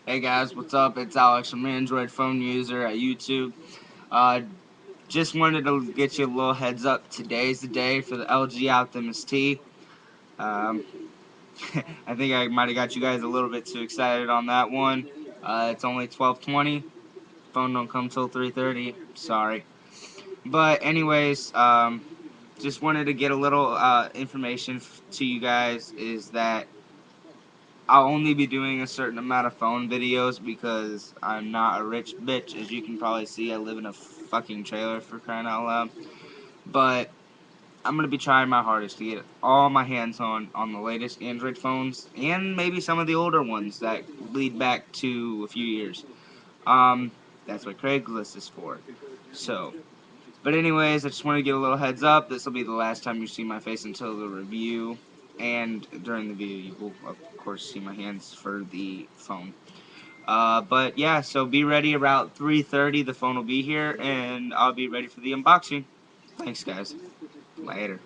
Hey guys, what's up? It's Alex from Android Phone User at YouTube. Uh, just wanted to get you a little heads up. Today's the day for the LG Optimus T. Um, I think I might have got you guys a little bit too excited on that one. It's only 12:20. Phone don't come till 3:30. Sorry. But anyways, just wanted to get a little information to you guys. Is that I'll only be doing a certain amount of phone videos because I'm not a rich bitch. As you can probably see, I live in a fucking trailer, for crying out loud. But I'm gonna be trying my hardest to get all my hands on the latest Android phones and maybe some of the older ones that lead back to a few years. Um, that's what Craigslist is for. So, but anyways, I just want to get a little heads up. This will be the last time you see my face until the review, and during the video you will of course see my hands for the phone. But yeah, so be ready around 3:30. The phone will be here, and I'll be ready for the unboxing. Thanks, guys. Later.